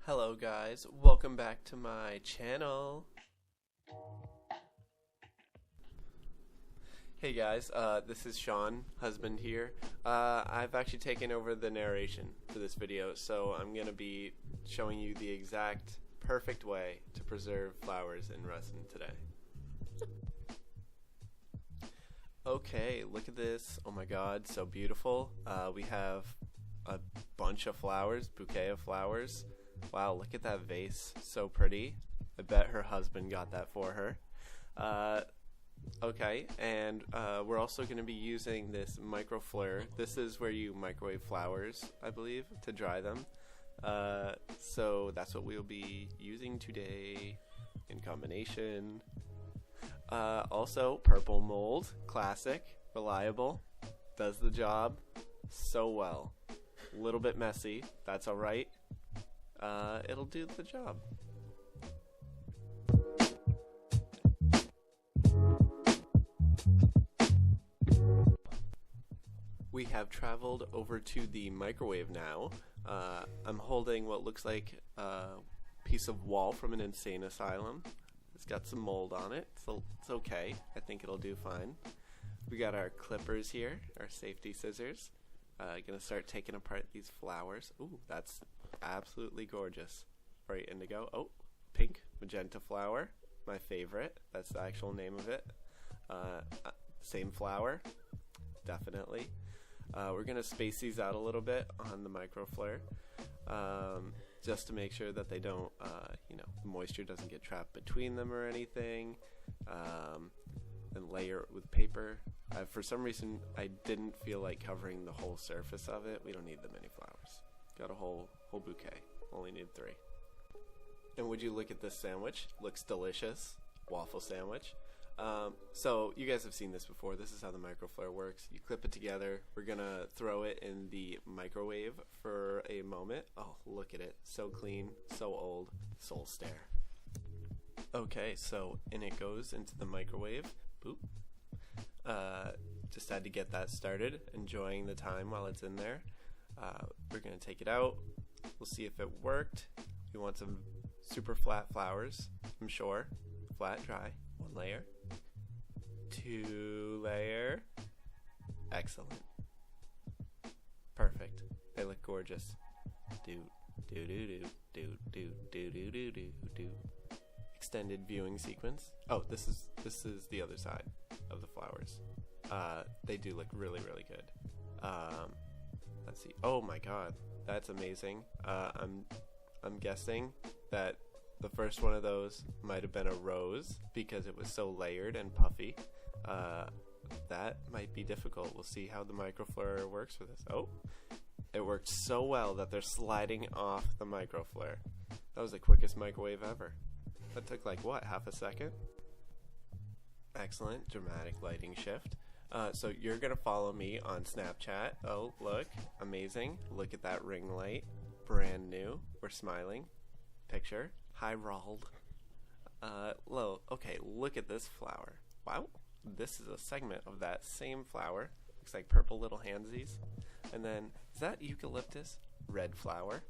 Hello guys, welcome back to my channel. Hey guys, this is Sean, husband here. I've actually taken over the narration for this video, so I'm going to be showing you the exact perfect way to preserve flowers in resin today. Okay, look at this. Oh my god, so beautiful. We have a bunch of flowers, bouquet of flowers. Wow, look at that vase, so pretty. I bet her husband got that for her. Okay, and we're also going to be using this microfleur. This is where you microwave flowers, I believe, to dry them. So that's what we'll be using today in combination. Also, purple mold, classic, reliable, does the job so well. A little bit messy, that's alright. It'll do the job. We have traveled over to the microwave now. I'm holding what looks like a piece of wall from an insane asylum. It's got some mold on it, so it's okay. I think it'll do fine. We got our clippers here, our safety scissors. Gonna start taking apart these flowers. Ooh, that's absolutely gorgeous. Bright indigo. Oh, pink magenta flower, my favorite. That's the actual name of it. Same flower, definitely. We're gonna space these out a little bit on the microfleur, just to make sure that they don't, the moisture doesn't get trapped between them or anything. And layer it with paper. For some reason, I didn't feel like covering the whole surface of it. We don't need that many flowers. Got a whole bouquet. Only need 3. And would you look at this sandwich? Looks delicious. Waffle sandwich. So you guys have seen this before. This is how the microfleur works. You clip it together. We're gonna throw it in the microwave for a moment. Oh, look at it. So clean, so old. Soul stare. Okay, so in it goes into the microwave. Boop. Just had to get that started. Enjoying the time while it's in there. We're gonna take it out. We'll see if it worked. We want some super flat flowers, I'm sure. Flat, dry. 1 layer. 2 layer. Excellent. Perfect. They look gorgeous. Extended viewing sequence. Oh, this is the other side of the flowers. They do look really, really good. Let's see. Oh my god, that's amazing. I'm guessing that the first one of those might have been a rose because it was so layered and puffy. That might be difficult. We'll see how the microfleur works for this. Oh, it worked so well that they're sliding off the microfleur. That was the quickest microwave ever. That took like what, half a second? Excellent, dramatic lighting shift. So you're gonna follow me on Snapchat. Oh, look, amazing. Look at that ring light, brand new. We're smiling. Picture. Hi, Rold. Okay, look at this flower. Wow, this is a segment of that same flower. Looks like purple little handsies. And then, is that eucalyptus? Red flower.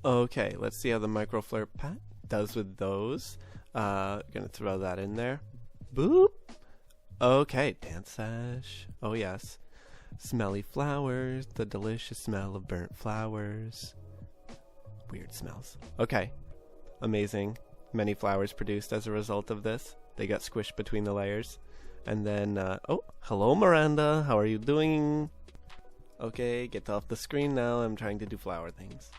Okay, let's see how the microfleur pat does with those. Gonna throw that in there. Boop. Okay, dance sash. Oh yes. Smelly flowers, the delicious smell of burnt flowers. Weird smells. Okay, amazing. Many flowers produced as a result of this. They got squished between the layers. And then, oh, hello Miranda, how are you doing? Okay, get off the screen now, I'm trying to do flower things.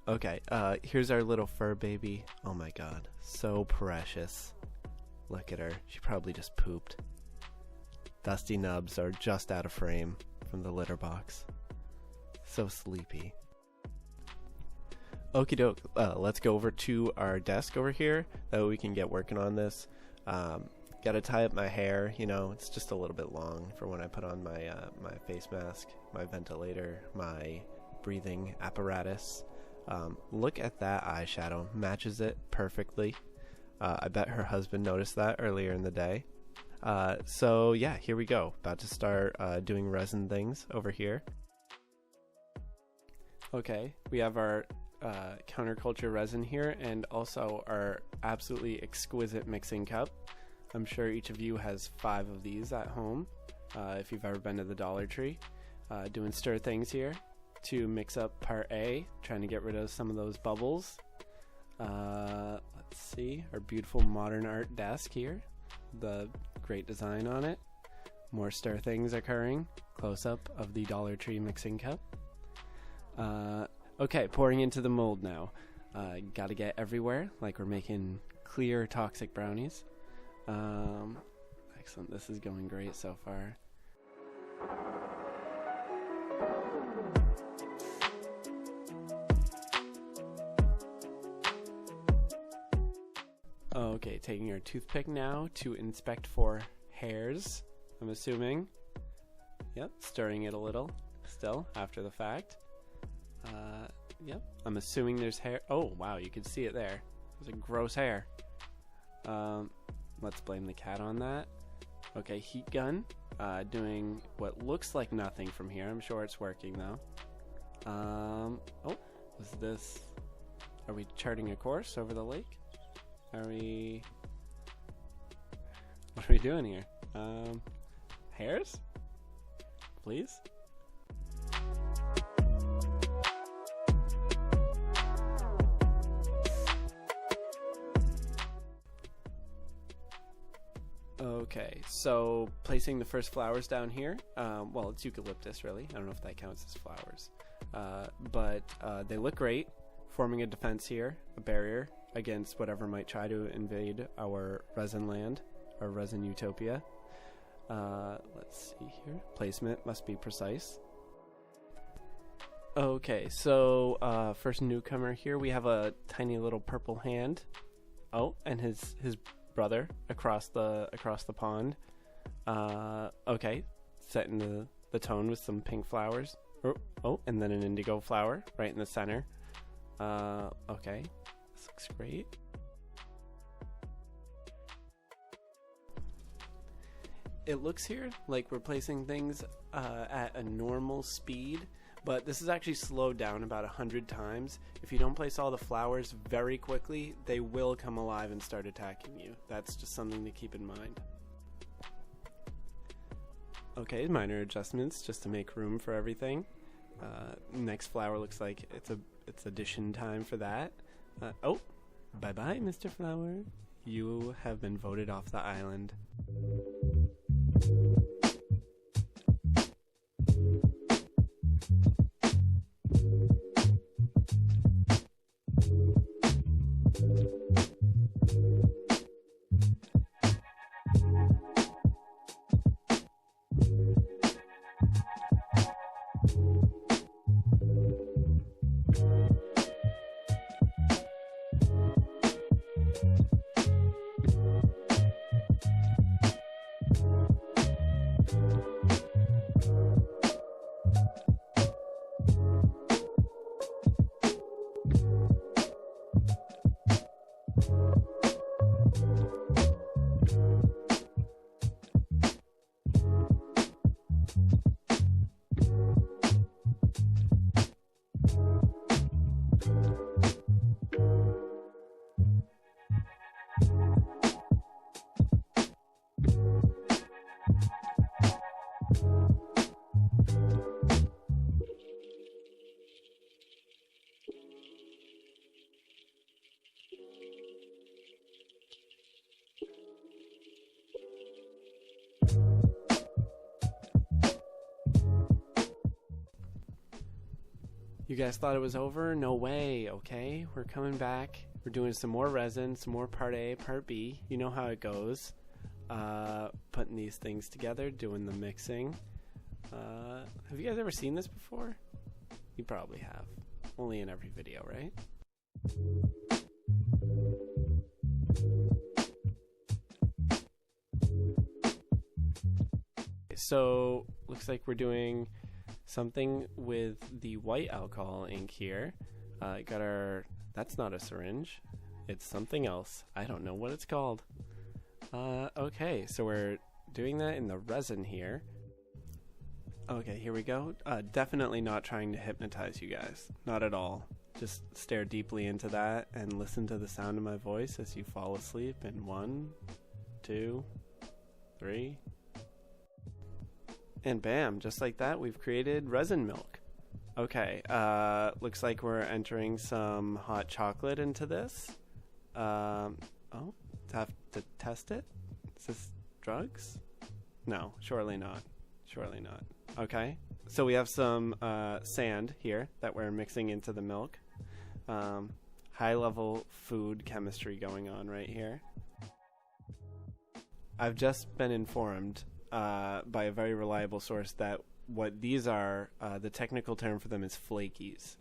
Okay, here's our little fur baby. Oh my god, so precious. Look at her, she probably just pooped. Dusty nubs are just out of frame from the litter box. So sleepy. Okie doke, let's go over to our desk over here. That way we can get working on this. Gotta tie up my hair, it's just a little bit long for when I put on my my face mask, my ventilator, my breathing apparatus. Look at that eyeshadow, matches it perfectly. I bet her husband noticed that earlier in the day. So yeah, here we go. About to start doing resin things over here. Okay, we have our Counterculture Resin here, and also our absolutely exquisite mixing cup. I'm sure each of you has 5 of these at home, if you've ever been to the Dollar Tree. Doing stir things here to mix up part A, trying to get rid of some of those bubbles. Let's see, our beautiful modern art desk here, the great design on it. More stir things occurring. Close up of the Dollar Tree mixing cup. Okay, pouring into the mold now. Gotta get everywhere, like we're making clear toxic brownies. Excellent, this is going great so far. Okay, taking our toothpick now to inspect for hairs, I'm assuming. Yep, stirring it a little still after the fact. Yep, I'm assuming there's hair. Oh, wow, you can see it there. There's a gross hair. Let's blame the cat on that. Okay, heat gun. Doing what looks like nothing from here. I'm sure it's working, though. Oh, is this... Are we charting a course over the lake? Are we... What are we doing here? Hairs? Please? Okay, so placing the first flowers down here. Well, it's eucalyptus, really. I don't know if that counts as flowers. But they look great, forming a defense here, a barrier against whatever might try to invade our resin land, our resin utopia. Let's see here. Placement must be precise. Okay, so first newcomer here, we have a tiny little purple hand. Oh, and his brother across the pond. Okay, setting the tone with some pink flowers. Oh, and then an indigo flower right in the center. Okay, this looks great. It looks here like we're placing things at a normal speed, but this is actually slowed down about 100 times. If you don't place all the flowers very quickly, they will come alive and start attacking you. That's just something to keep in mind. Okay, minor adjustments just to make room for everything. Next flower looks like it's addition time for that. Oh, bye-bye, Mr. Flower. You have been voted off the island. You guys thought it was over? No way, okay? We're coming back. We're doing some more resin, some more part A, part B. You know how it goes. Putting these things together, doing the mixing. Have you guys ever seen this before? You probably have. Only in every video, right? So, looks like we're doing something with the white alcohol ink here. Got our... That's not a syringe. It's something else. I don't know what it's called. Okay, so we're doing that in the resin here. Okay, here we go. Definitely not trying to hypnotize you guys. Not at all. Just stare deeply into that and listen to the sound of my voice as you fall asleep in 1, 2, 3. And bam, just like that, we've created resin milk. Okay, looks like we're entering some hot chocolate into this. Oh, have to test it? Is this drugs? No, surely not. Surely not. Okay, so we have some sand here that we're mixing into the milk. High-level food chemistry going on right here. I've just been informed by a very reliable source that what these are, the technical term for them is flakies.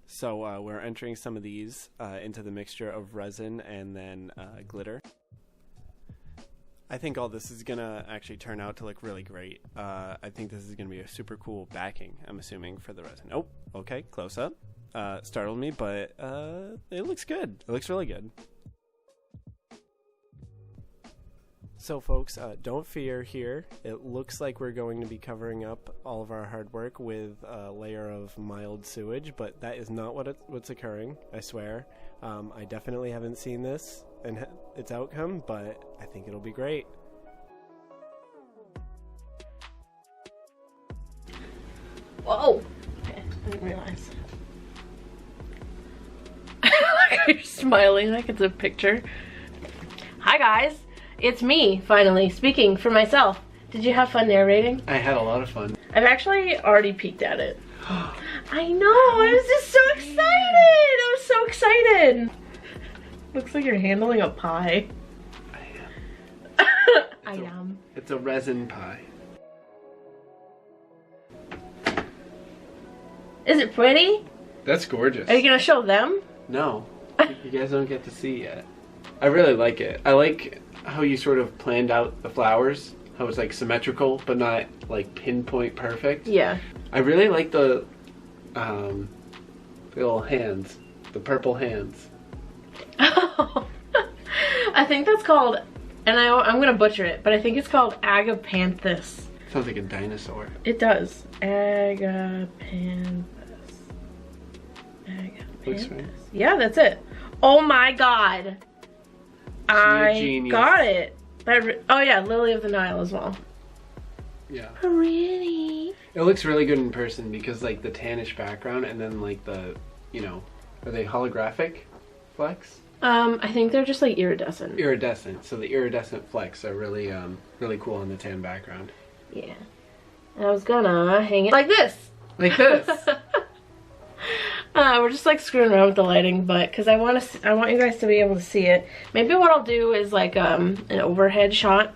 So we're entering some of these into the mixture of resin and then glitter. I think all this is going to actually turn out to look really great. I think this is going to be a super cool backing, I'm assuming, for the resin. Oh, okay, close up. Startled me, but it looks good. It looks really good. So folks, don't fear here. It looks like we're going to be covering up all of our hard work with a layer of mild sewage, but that is not what's occurring, I swear. I definitely haven't seen this and its outcome, but I think it'll be great. Whoa! Okay, I didn't realize. You're smiling like it's a picture. Hi guys! It's me, finally, speaking for myself. Did you have fun narrating? I had a lot of fun. I've actually already peeked at it. I know, I was just so excited! I was so excited! Looks like you're handling a pie. I am. I am. It's a resin pie. Is it pretty? That's gorgeous. Are you gonna show them? No, you guys don't get to see yet. I really like it. I like how you sort of planned out the flowers, how it's like symmetrical but not like pinpoint perfect. Yeah. I really like the little hands, the purple hands. Oh, I think that's called, and I'm gonna butcher it, but I think it's called agapanthus. Sounds like a dinosaur. It does. Agapanthus. Looks right. Yeah, that's it. Oh my god. I genius. got it. Oh yeah, Lily of the Nile as well. Yeah. Pretty. It looks really good in person because like the tannish background and then like the, you know, are they holographic flecks? I think they're just like iridescent. Iridescent. So the iridescent flecks are really really cool on the tan background. Yeah. I was gonna hang it like this. Like this. We're just like screwing around with the lighting, but because I want you guys to be able to see it. Maybe what I'll do is like an overhead shot.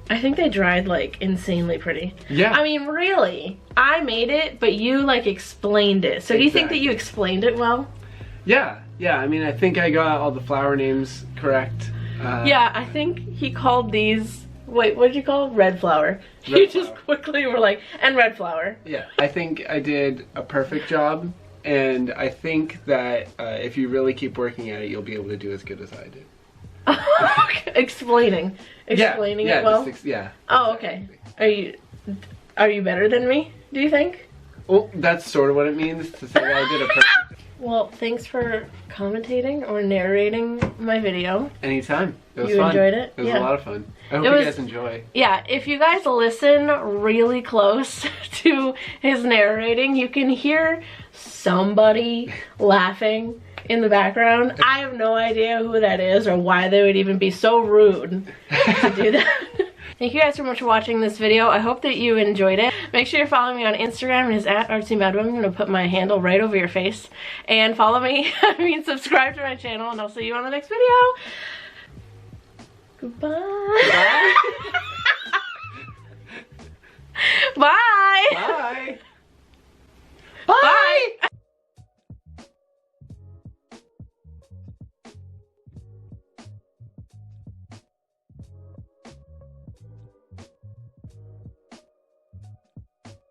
I think they dried like insanely pretty. Yeah. I mean, really, I made it, but you like explained it. So do you think that you explained it well? Yeah. I mean, I think I got all the flower names correct. Yeah, I think he called these. Wait, what did you call red flower? You just quickly were like, and red flower. Yeah, I think I did a perfect job, and I think that if you really keep working at it, you'll be able to do as good as I did. Explaining it well. Yeah. Oh, okay. Are you better than me? Do you think? Well, that's sort of what it means to say that I did a perfect. Well, thanks for commentating or narrating my video. Anytime. It was fun. You enjoyed it? It was a lot of fun. I hope you guys enjoy. Yeah, if you guys listen really close to his narrating, you can hear somebody laughing in the background. I have no idea who that is or why they would even be so rude to do that. Thank you guys so much for watching this video. I hope that you enjoyed it. Make sure you're following me on Instagram. It is at Artsymadwoman. I'm going to put my handle right over your face. And follow me, subscribe to my channel, and I'll see you on the next video. Goodbye. Bye. Bye. Bye. Bye.